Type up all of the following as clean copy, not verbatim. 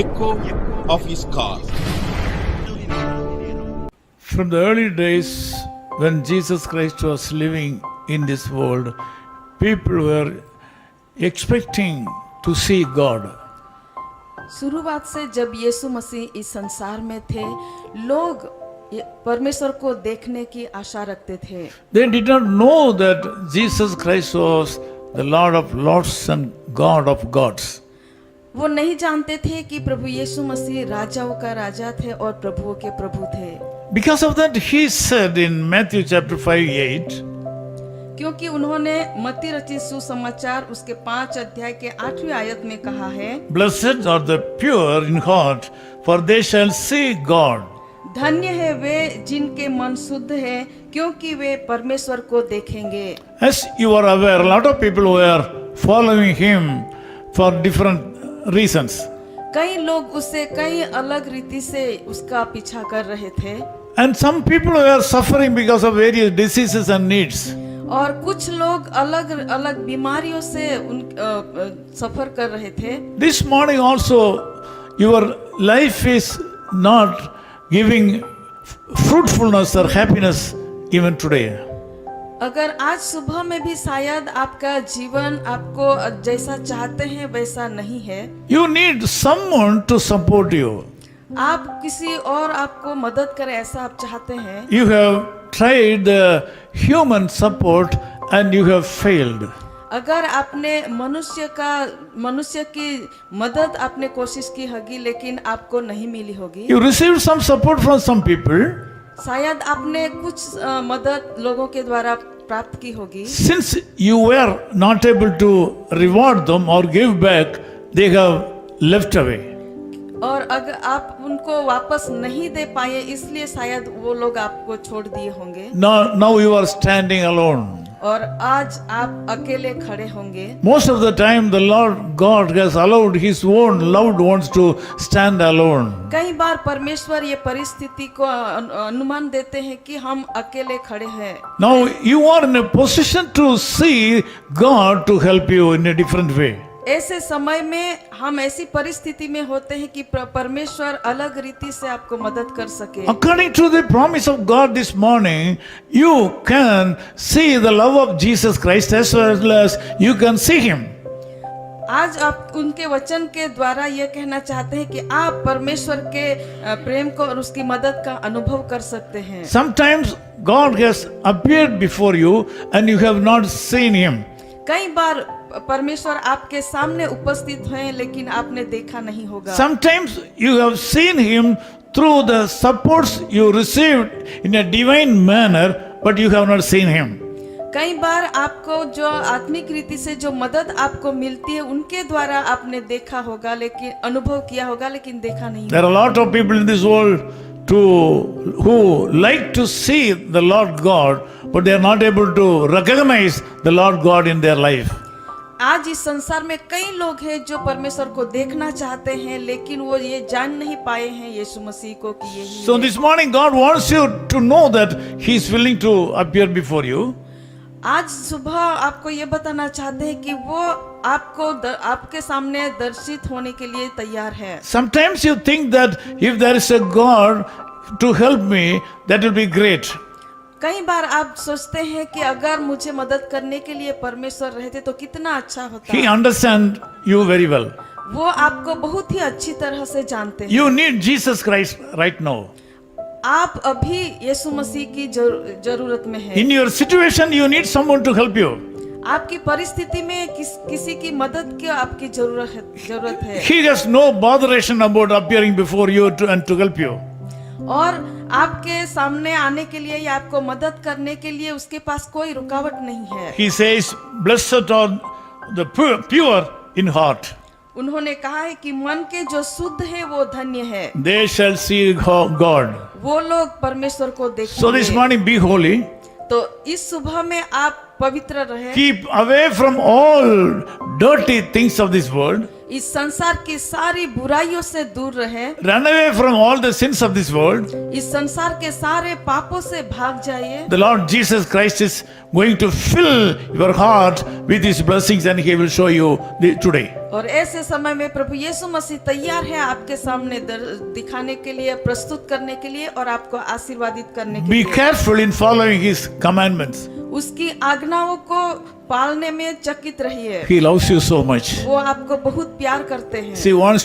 echo of his call. From the early days when Jesus Christ was living in this world, people were expecting to see God. शुरुआत से जब यीशु मसीह इस संसार में थे, लोग परमेश्वर को देखने की आशा रखते थे। They did not know that Jesus Christ was the Lord of Lords and God of Gods. वो नहीं जानते थे कि प्रभु यीशु मसीह राजाओं का राजा थे और प्रभुओं के प्रभु थे। Because of that, he said in Matthew chapter 5:8, क्योंकि उन्होंने मत्ती रचित सुसमाचार उसके 5 अध्याय के 8वीं आयत में कहा है, Blessed are the pure in heart, for they shall see God. धन्य है वे जिनके मन शुद्ध है, क्योंकि वे परमेश्वर को देखेंगे। As you are aware, a lot of people were following him for different reasons. कई लोग उससे कई अलग रीति से उसका पीछा कर रहे थे And some people were suffering because of various diseases and needs. और कुछ लोग अलग अलग बीमारियों से सफर कर रहे थे। This morning also, your life is not giving fruitfulness or happiness even today. अगर आज सुबह में भी शायद आपका जीवन आपको जैसा चाहते हैं वैसा नहीं है, You need someone to support you. आप किसी और आपको मदद करे ऐसा आप चाहते हैं। You have tried the human support and you have failed. अगर आपने मनुष्य की मदद आपने कोशिश की होगी लेकिन आपको नहीं मिली होगी। You received some support from some people. शायद आपने कुछ मदद लोगों के द्वारा प्राप्त की होगी। Since you were not able to reward them or give back, they have left away. और अगर आप उनको वापस नहीं दे पाए इसलिए शायद वो लोग आपको छोड़ दिए होंगे। Now you are standing alone. और आज आप अकेले खड़े होंगे। Most of the time the Lord God has allowed his own loved ones to stand alone. कई बार परमेश्वर ये परिस्थिति को अनुमान देते हैं कि हम अकेले खड़े हैं। Now you are in a position to see God to help you in a different way. ऐसे समय में हम ऐसी परिस्थिति में होते हैं कि परमेश्वर अलग रीति से आपको मदद कर सके। According to the promise of God this morning, you can see the love of Jesus Christ as well as you can see him. आज आप उनके वचन के द्वारा ये कहना चाहते हैं कि आप परमेश्वर के प्रेम को और उसकी मदद का अनुभव कर सकते हैं। Sometimes God has appeared before you and you have not seen him. कई बार परमेश्वर आपके सामने उपस्थित हैं लेकिन आपने देखा नहीं होगा। Sometimes you have seen him through the supports you received in a divine manner, but you have not seen him. कई बार आपको जो आत्मिक रीति से जो मदद आपको मिलती है उनके द्वारा आपने देखा होगा लेकिन अनुभव किया होगा लेकिन देखा नहीं। There are a lot of people in this world who like to see the Lord God, but they are not able to recognize the Lord God in their life. आज इस संसार में कई लोग हैं जो परमेश्वर को देखना चाहते हैं लेकिन वो ये जान नहीं पाए हैं यीशु मसीह को कि यही So है। this morning God wants you to know that he is willing to appear before you. आज सुबह आपको ये बताना चाहते हैं कि वो आपको आपके सामने दर्शित होने के लिए तैयार है। Sometimes you think that if there is a God to help me, that will be great. कई बार आप सोचते हैं कि अगर मुझे मदद करने के लिए परमेश्वर रहते तो कितना अच्छा होता। He understands you very well. वो आपको बहुत ही अच्छी तरह से जानते हैं। You need Jesus Christ right now. आप अभी यीशु मसीह की जरूरत में हैं। In your situation, you need someone to help you. आपकी परिस्थिति में किसी की मदद की आपकी जरूरत है। He has no botheration about appearing before you and to help you. और आपके सामने आने के लिए या आपको मदद करने के लिए उसके पास कोई रुकावट नहीं है। He says, "Blessed are the pure in heart. उन्होंने कहा है कि मन के जो शुद्ध है वो धन्य है। They shall see God." वो लोग परमेश्वर को देखेंगे। So this morning, be holy. तो इस सुबह में आप पवित्र रहे। Keep away from all dirty things of this world. इस संसार की सारी बुराइयों से दूर रहे, run away from all the sins of this world. इस संसार के सारे पापों से भाग जाइए। The Lord Jesus Christ is going to fill your heart with His blessings and He will show you today. और ऐसे समय में प्रभु यीशु मसीह तैयार है आपके सामने दिखाने के लिए, प्रस्तुत करने के लिए और आपको आशीर्वादित करने के Be लिए। careful in following His commandments. उसकी आज्ञाओं को पालने में चकित रहिए। He loves you so much. वो आपको बहुत प्यार करते हैं। He wants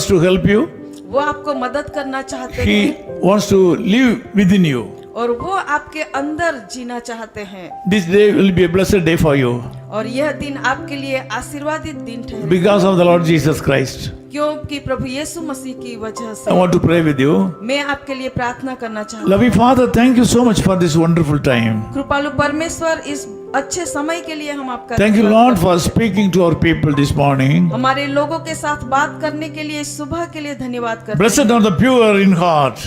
to help you. वो आपको मदद करना चाहते He हैं wants to live within you. और वो आपके अंदर जीना चाहते हैं। This day will be a blessed day for you और यह दिन आपके लिए आशीर्वादित दिन ठहरे because of the Lord Jesus Christ. क्योंकि प्रभु यीशु मसीह की वजह I से। want to pray with you. मैं आपके लिए प्रार्थना करना चाहता हूँ। Loving Father, thank you so much for this wonderful time. कृपालु परमेश्वर, इस अच्छे समय के लिए हम आपका Thank you, धन्यवाद Lord, करते for speaking to our people this morning. हैं। हमारे लोगों के साथ बात करने के लिए सुबह के लिए धन्यवाद करते Blessed हैं। are the pure in heart.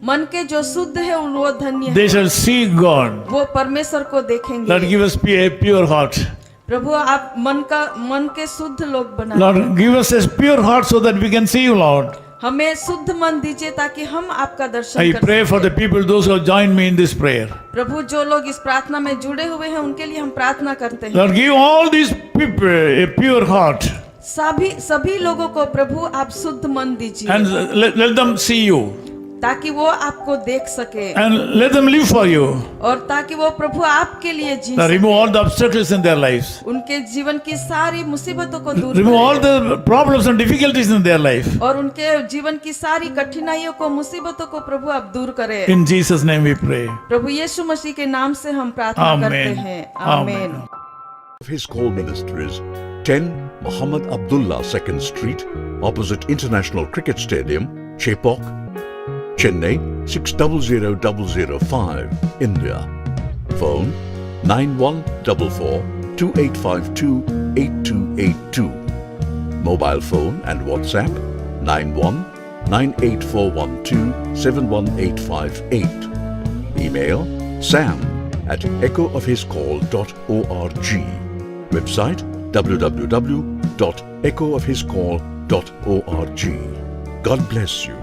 मन के जो शुद्ध है वो धन्य They है, shall see God. वो परमेश्वर को Lord, देखेंगे। give us a pure heart. प्रभु आप मन के शुद्ध लोग बना। Lord, give us a pure heart so that we can see you, Lord. हमें शुद्ध मन दीजिए ताकि हम आपका दर्शन I कर pray for the people, those who have joined me in this prayer. प्रभु जो लोग इस प्रार्थना में जुड़े हुए हैं उनके लिए हम प्रार्थना करते हैं। Lord, give all these people a pure heart सभी लोगों को प्रभु आप शुद्ध मन दीजिए and let them see you ताकि वो आपको देख सके and let them live for you. और ताकि वो प्रभु आपके लिए जी Lord, सके। remove all the obstacles in their lives. उनके जीवन की सारी मुसीबतों को दूर Remove all करें the problems and difficulties in their life. और उनके जीवन की सारी कठिनाइयों को, मुसीबतों को प्रभु आप दूर करें। In Jesus' name we pray. प्रभु यीशु मसीह के नाम से हम प्रार्थना Amen. करते हैं। Amen. आमीन। His call ministries 10 Muhammad Abdullah 2nd Street, opposite International Cricket Stadium, Chepauk, Chennai 600005, India. Phone 9144-2852-8282. Mobile phone and WhatsApp 91-98412-71858. Email sam@echoofhiscall.org. Website www.echoofhiscall.org. God bless you.